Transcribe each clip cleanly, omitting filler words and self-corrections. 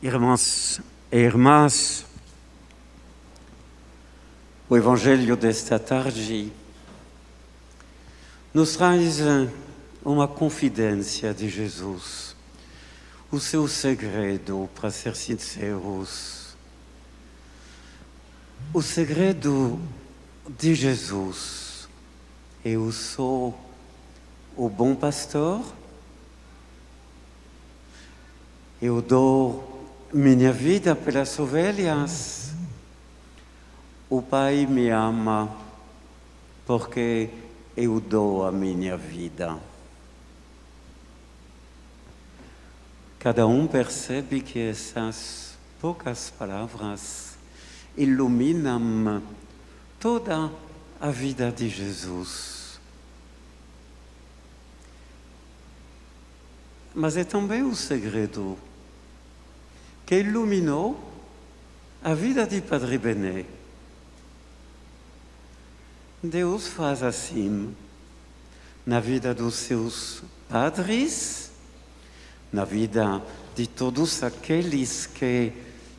Irmãos e irmãs, o Evangelho desta tarde nos traz uma confidência de Jesus, o seu segredo, para ser sinceros. O segredo de Jesus: eu sou o bom pastor, eu dou minha vida pelas ovelhas. O Pai me ama porque eu dou a minha vida. Cada um percebe que essas poucas palavras iluminam toda a vida de Jesus. Mas é também o segredo que iluminou a vida de Padre Bené. Deus faz assim na vida dos seus padres, na vida de todos aqueles que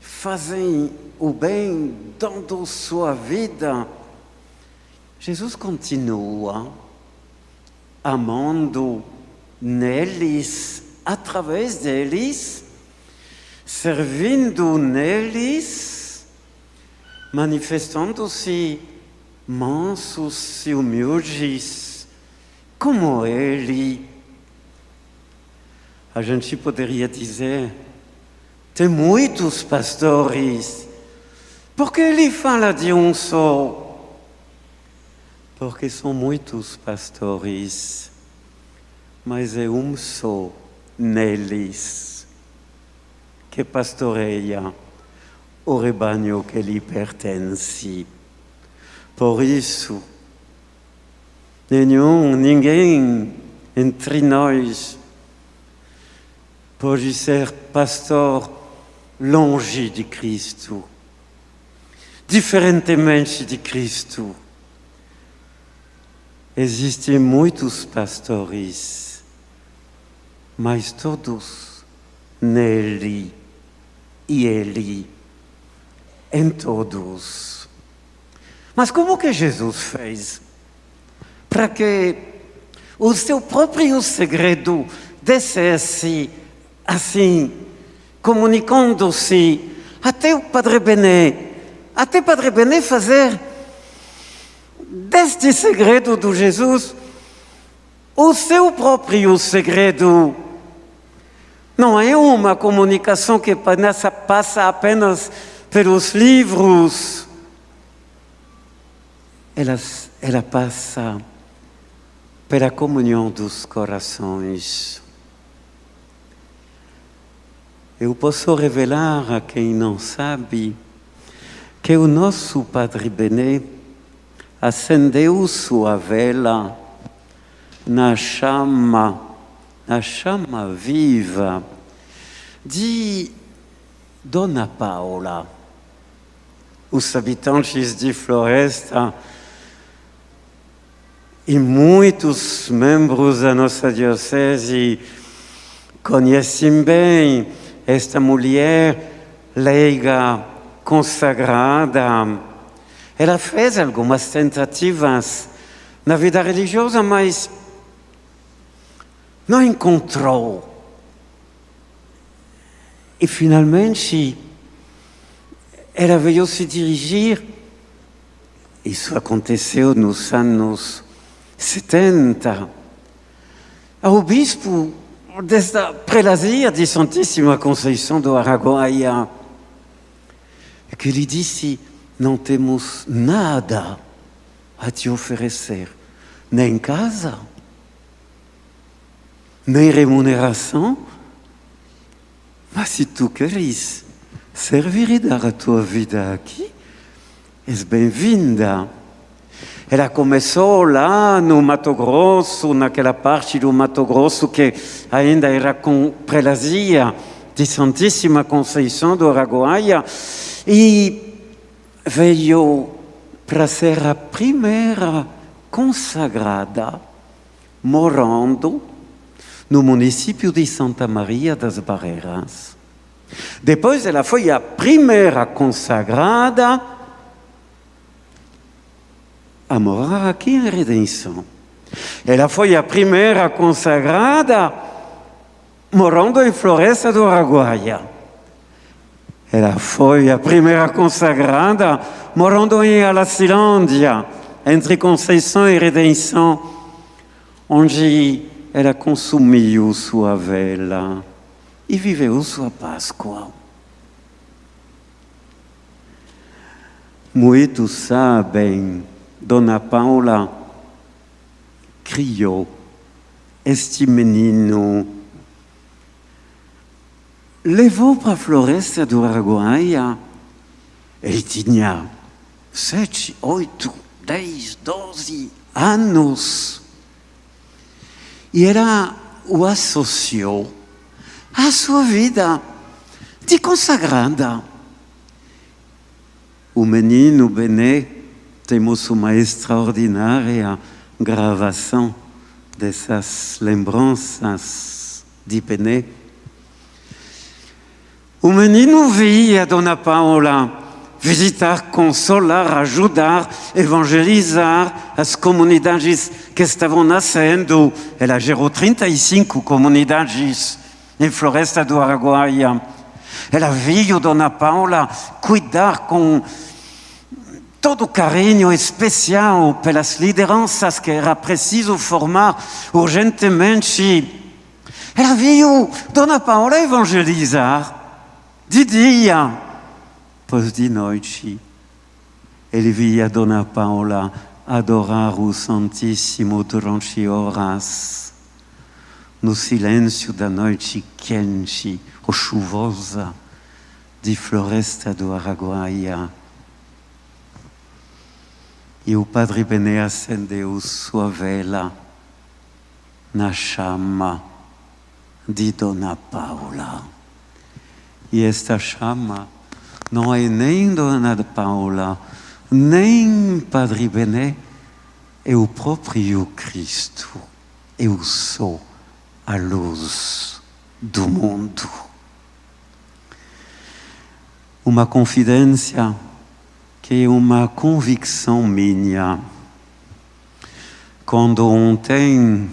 fazem o bem, dando sua vida. Jesus continua amando neles, através deles, servindo neles, manifestando-se mansos e humildes, como Ele. A gente poderia dizer: tem muitos pastores, por que Ele fala de um só? Porque são muitos pastores, mas é um só neles que pastoreia o rebanho que lhe pertence. Por isso, ninguém entre nós pode ser pastor longe de Cristo, diferentemente de Cristo. Existem muitos pastores, mas todos nele e Ele em todos. Mas como que Jesus fez para que o seu próprio segredo descesse assim, comunicando-se até o Padre Bené, até Padre Bené fazer deste segredo do Jesus o seu próprio segredo? Não é uma comunicação que passa apenas pelos livros. Ela passa pela comunhão dos corações. Eu posso revelar a quem não sabe que o nosso Padre Bené acendeu sua vela na chama viva de Dona Paula. Os habitantes de Floresta e muitos membros da nossa diocese conhecem bem esta mulher leiga, consagrada. Ela fez algumas tentativas na vida religiosa, mas não encontrou. E finalmente ela veio se dirigir. Isso aconteceu nos anos 70 ao bispo desta prelazia de Santíssima Conceição do Araguaia, que lhe disse: não temos nada a te oferecer, nem casa, nem remuneração, mas se tu queres servir e dar a tua vida aqui, és bem-vinda. Ela começou lá no Mato Grosso, naquela parte do Mato Grosso que ainda era com prelazia de Santíssima Conceição do Araguaia, e veio para ser a primeira consagrada morando no município de Santa Maria das Barreiras. Depois ela foi a primeira consagrada a morar aqui em Redenção. Ela foi a primeira consagrada morando em Floresta do Araguaia. Ela foi a primeira consagrada morando em Alacilândia, entre Conceição e Redenção, onde ela consumiu sua vela e viveu sua Páscoa. Muitos sabem, Dona Paula criou este menino, levou para a Floresta do Araguaia. Ele tinha 7, 8, 10, 12 anos. E ela o associou à sua vida de consagrada. O menino Bené, temos uma extraordinária gravação dessas lembranças de Bené. O menino via Dona Paula visitar, consolar, ajudar, evangelizar as comunidades que estavam nascendo. Ela gerou 35 comunidades em Floresta do Araguaia. Ela viu Dona Paula cuidar com todo carinho especial pelas lideranças que era preciso formar urgentemente. Ela viu Dona Paula evangelizar de dia, pois de noite ele via Dona Paula adorar o Santíssimo durante horas, no silêncio da noite quente ou chuvosa de Floresta do Araguaia. E o Padre Bené acendeu sua vela na chama de Dona Paula. E esta chama não é nem Dona Paula, nem Padre Bené, é o próprio Cristo. Eu sou a luz do mundo. Uma confidência que é uma convicção minha. Quando ontem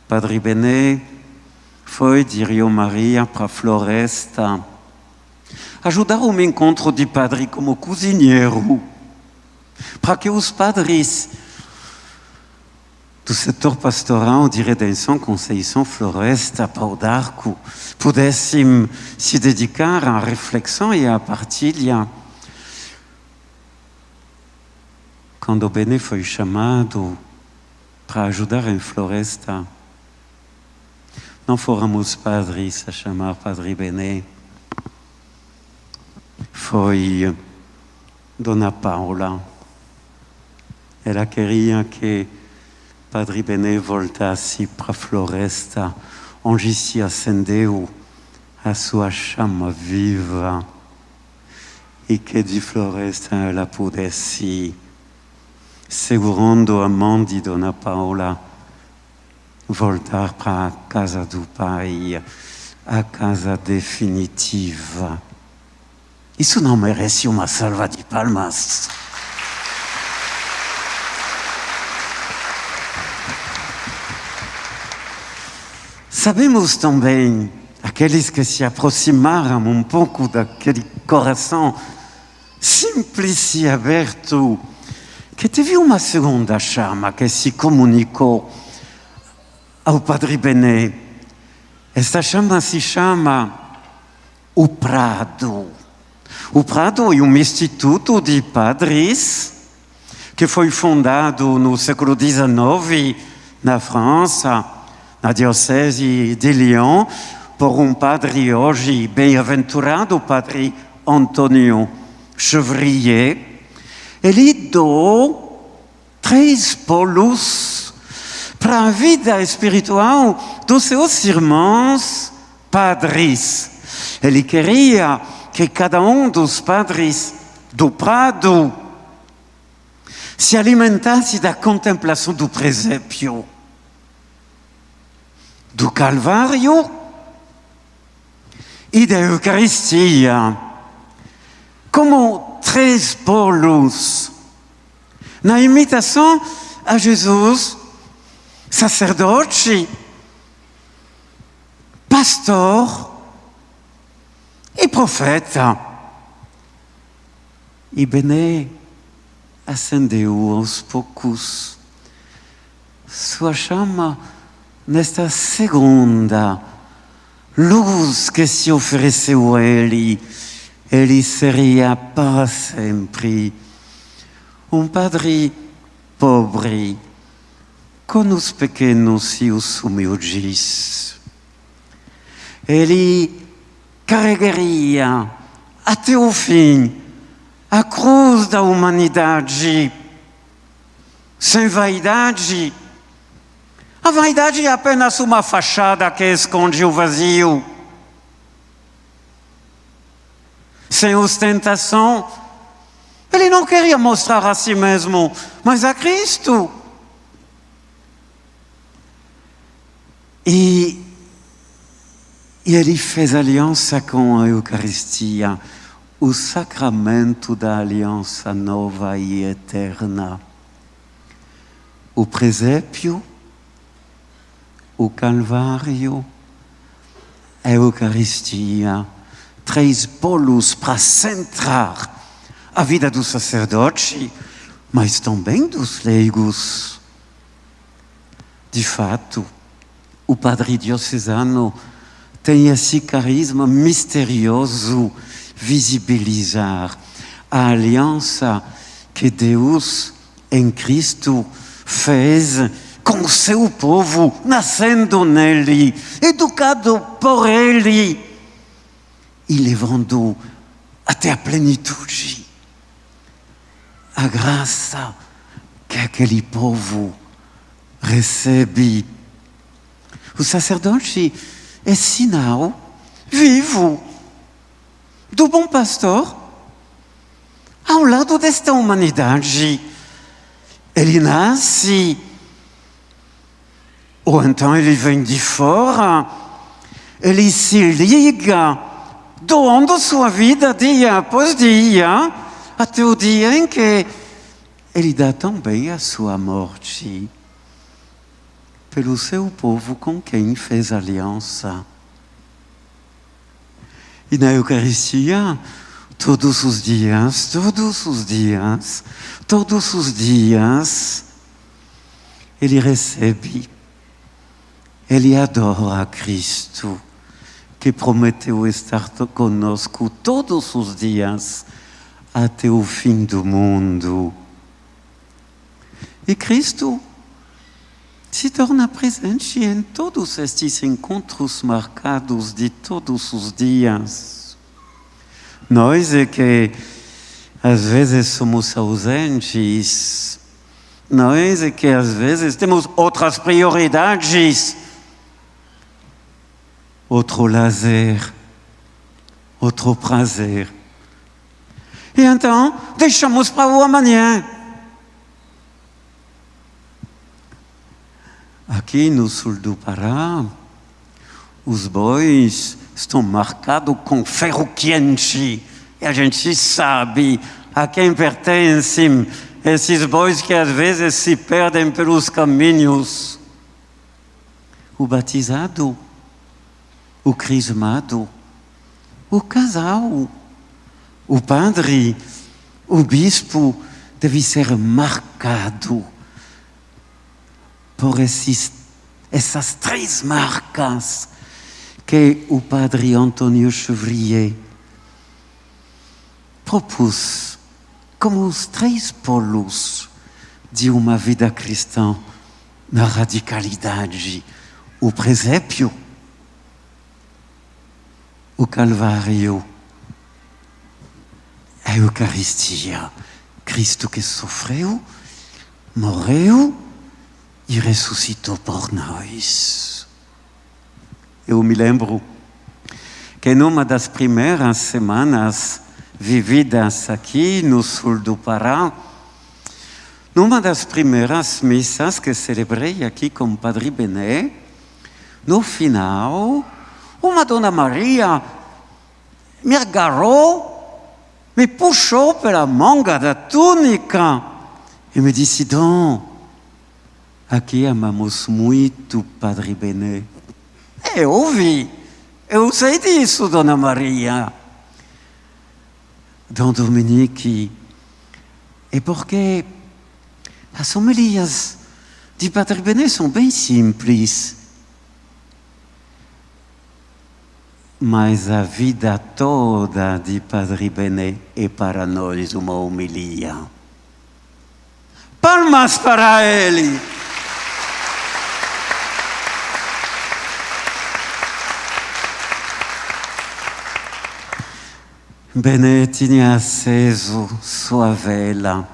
Padre Bené foi de Rio Maria para a Floresta ajudar um encontro de padre como cozinheiro, para que os padres do setor pastoral de Redenção, Conceição, Floresta, Pau d'Arco, pudessem se dedicar à reflexão e à partilha. Quando o Bené foi chamado para ajudar em Floresta, não fomos padres a chamar Padre Bené, foi Dona Paula. Ela queria que Padre Bené voltasse para a Floresta, onde se acendeu a sua chama viva, e que de Floresta ela pudesse, segurando a mão de Dona Paula, voltar para a casa do Pai, a casa definitiva. Isso não merece uma salva de palmas. Sabemos também, aqueles que se aproximaram um pouco daquele coração simples e aberto, que teve uma segunda chama que se comunicou ao Padre Bené. Esta chama se chama o Prado. O Prado é um instituto de padres que foi fundado no século XIX na França, na diocese de Lyon, por um padre hoje bem-aventurado, o Padre Antonio Chevrier. Ele deu 3 polos para a vida espiritual dos seus irmãos padres. Ele queria que cada um dos padres do Prado se alimentasse da contemplação do presépio, do Calvário e da Eucaristia, como 3 polos, na imitação a Jesus, sacerdote, pastor e profeta. E Bené acendeu aos poucos sua chama nesta segunda luz que se ofereceu a ele. Ele seria para sempre padre pobre, com os pequenos e os humildes. Ele carregaria até o fim a cruz da humanidade, sem vaidade. A vaidade é apenas uma fachada que esconde o vazio. Sem ostentação, ele não queria mostrar a si mesmo, mas a Cristo. E ele fez aliança com a Eucaristia, o sacramento da aliança nova e eterna. O presépio, o Calvário, a Eucaristia, 3 polos para centrar a vida do sacerdote, mas também dos leigos. De fato, o padre diocesano tem esse carisma misterioso, visibilizar a aliança que Deus em Cristo fez com o seu povo, nascendo nele, educado por ele e levando até a plenitude a graça que aquele povo recebe. O sacerdote é sinal vivo do bom pastor ao lado desta humanidade. Ele nasce, ou então ele vem de fora, ele se liga, doando sua vida dia após dia, até o dia em que ele dá também a sua morte pelo seu povo com quem fez aliança. E na Eucaristia, todos os dias, ele recebe, ele adora Cristo, que prometeu estar conosco todos os dias, até o fim do mundo. E Cristo se torna presente em todos estes encontros marcados de todos os dias. Nós é que às vezes somos ausentes, nós é que às vezes temos outras prioridades, outro lazer, outro prazer. E então, deixamos para o amanhã. Aqui no sul do Pará, os bois estão marcados com ferro quente. E a gente sabe a quem pertencem esses bois que às vezes se perdem pelos caminhos. O batizado, o crismado, o casal, o padre, o bispo deve ser marcado por essas 3 marcas que o padre Antônio Chevrier propôs como os 3 polos de uma vida cristã na radicalidade: o presépio, o Calvário, a Eucaristia, Cristo que sofreu, morreu e ressuscitou por nós. Eu me lembro que numa das primeiras semanas vividas aqui no sul do Pará, numa das primeiras missas que celebrei aqui com o Padre Bené, no final, uma Dona Maria mi agarrou, me puxou pela manga da túnica e me disse: Dom, aqui amamos muito Padre Bené. Eu ouvi, eu sei disso, Dona Maria. Dom Dominique, é porque as homilias de Padre Bené são bem simples. Mas a vida toda de Padre Bené é para nós uma homilia. Palmas para ele! Bené tinha aceso sua vela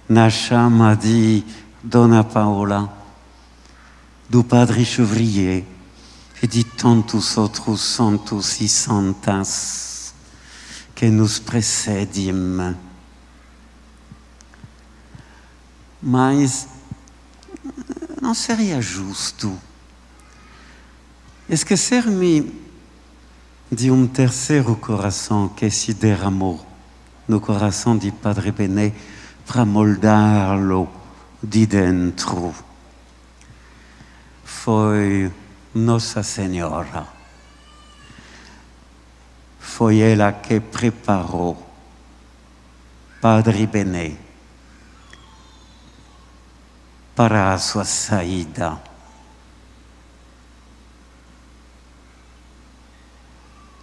na chama de Dona Paola, do Padre Chevrier e de tantos outros santos e santas que nos precedem. Mas não seria justo esquecer-me de um terceiro coração que se derramou no coração de Padre Bené para moldá-lo de dentro. Foi Nossa Senhora. Foi ela que preparou Padre Bené para a sua saída.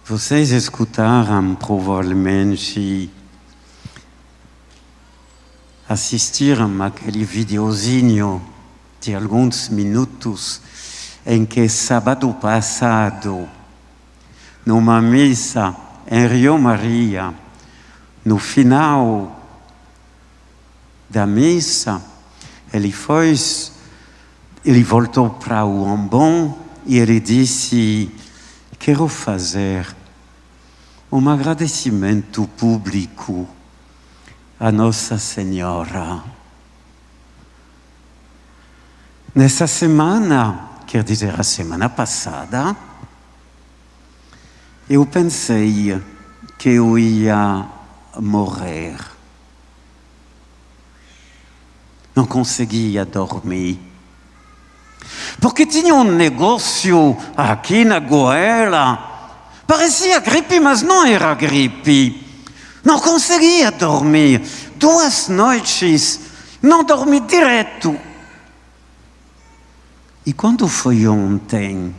Vocês escutaram provavelmente, assistiram aquele videozinho de alguns minutos em que sábado passado, numa missa em Rio Maria, no final da missa, ele voltou para o ambão e ele disse: quero fazer um agradecimento público a Nossa Senhora. Nessa semana, quer dizer, a semana passada, eu pensei que eu ia morrer. Não conseguia dormir. Porque tinha um negócio aqui na goela. Parecia gripe, mas não era gripe. Não conseguia dormir. 2 noites, não dormi direto. E quando foi ontem?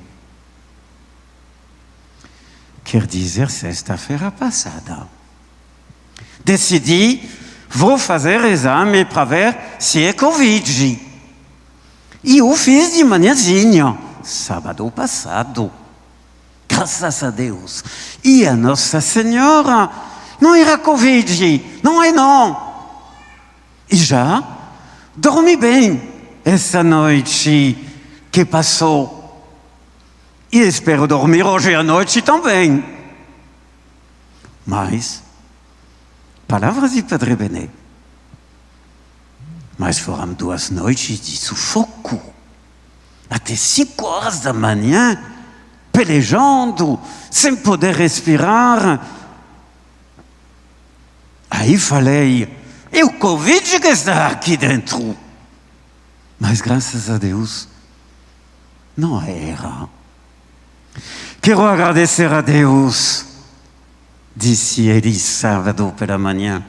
Quer dizer, sexta-feira passada. Decidi, vou fazer exame para ver se é Covid. E eu fiz de manhãzinha, sábado passado. Graças a Deus. E a Nossa Senhora não era Covid, não é não. E já dormi bem essa noite que passou. E espero dormir hoje à noite também. Mas, palavras de Padre Bené. Mas foram 2 noites de sufoco. Até 5 horas da manhã, pelejando, sem poder respirar. Aí falei, é o Covid que está aqui dentro. Mas graças a Deus, não era. Quero agradecer a Deus, disse ele sábado pela manhã,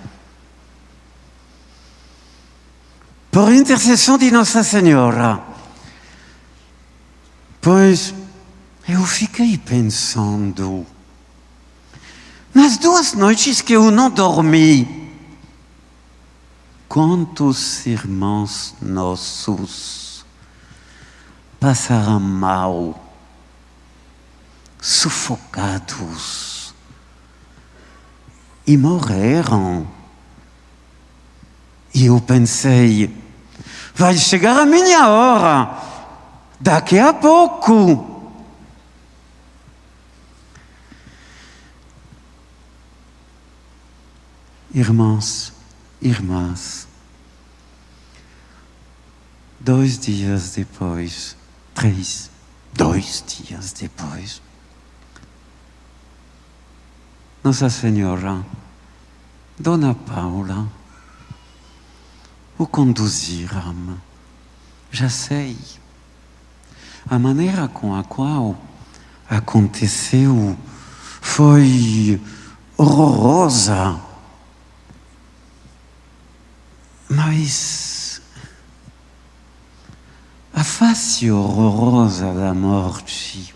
por intercessão de Nossa Senhora. Pois eu fiquei pensando, nas 2 noites que eu não dormi, quantos irmãos nossos passaram mal, sufocados e morreram. E eu pensei, vai chegar a minha hora, daqui a pouco. Irmãos, irmãs, 2 dias depois, 3, 2 dias depois, Nossa Senhora, Dona Paula, o conduziram, já sei. A maneira com a qual aconteceu foi horrorosa. Mas a face horrorosa da morte,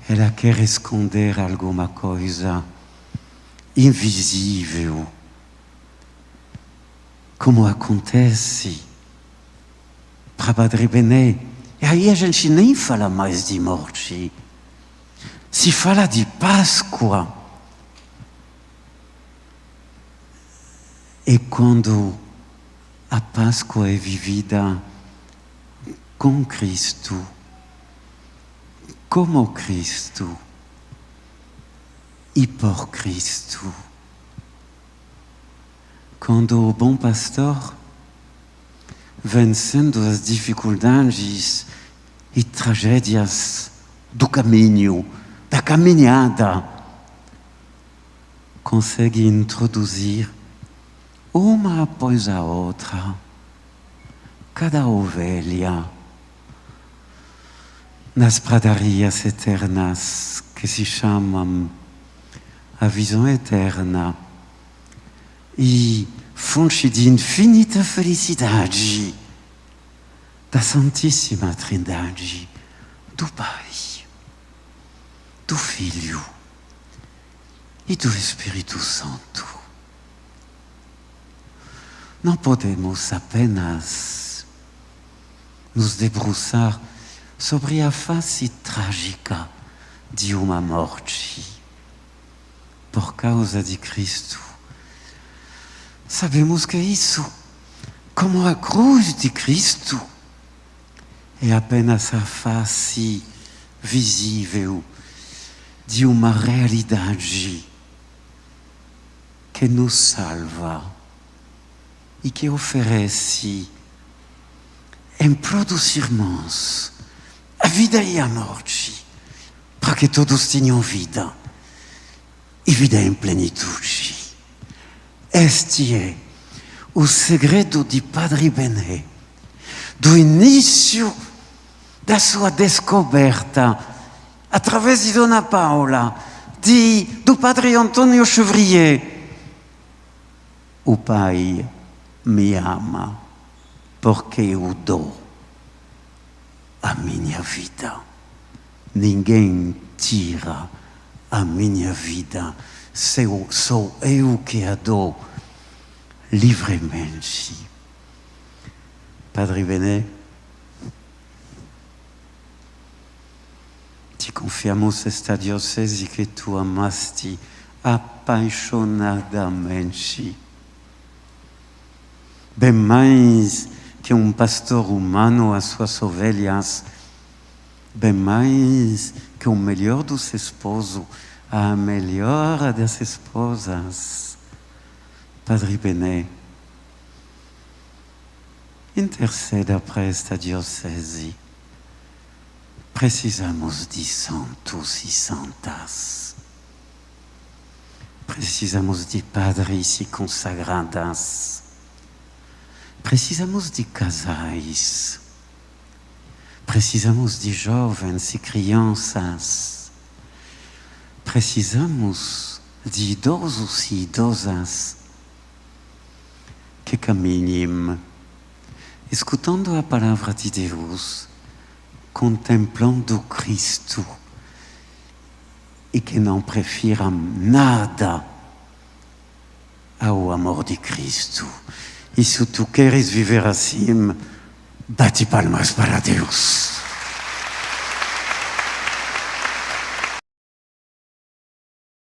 ela quer esconder alguma coisa invisível, como acontece para Padre Bené. E aí a gente nem fala mais de morte, se fala de Páscoa. E quando a Páscoa é vivida com Cristo, como Cristo e por Cristo. Quando o bom pastor, vencendo as dificuldades e tragédias do caminho, da caminhada, consegue introduzir uma após a outra, cada ovelha, nas pradarias eternas que se chamam a visão eterna e fonte de infinita felicidade da Santíssima Trindade, do Pai, do Filho e do Espírito Santo. Não podemos apenas nos debruçar sobre a face trágica de uma morte por causa de Cristo. Sabemos que isso, como a cruz de Cristo, é apenas a face visível de uma realidade que nos salva e que oferece em prol dos irmãos a vida e a morte, para que todos tenham vida e vida em plenitude. Este é o segredo de Padre Bené, do início da sua descoberta, através de Dona Paula, do Padre Antônio Chevrier. O Pai me ama porque eu dou a minha vida. Ninguém tira a minha vida, sou eu que a dou livremente. Padre Bené, te confiamos esta diocese que tu amaste apaixonadamente. Bem mais que um pastor humano às suas ovelhas, bem mais que o melhor dos esposos, a melhor das esposas. Padre Bené, interceda para esta diocese. Precisamos de santos e santas. Precisamos de padres e consagradas. Precisamos de casais. Precisamos de jovens e crianças. Precisamos de idosos e idosas que caminhem, escutando a palavra de Deus, contemplando Cristo e que não prefiram nada ao amor de Cristo. E se tu queres viver assim, bate palmas para Deus.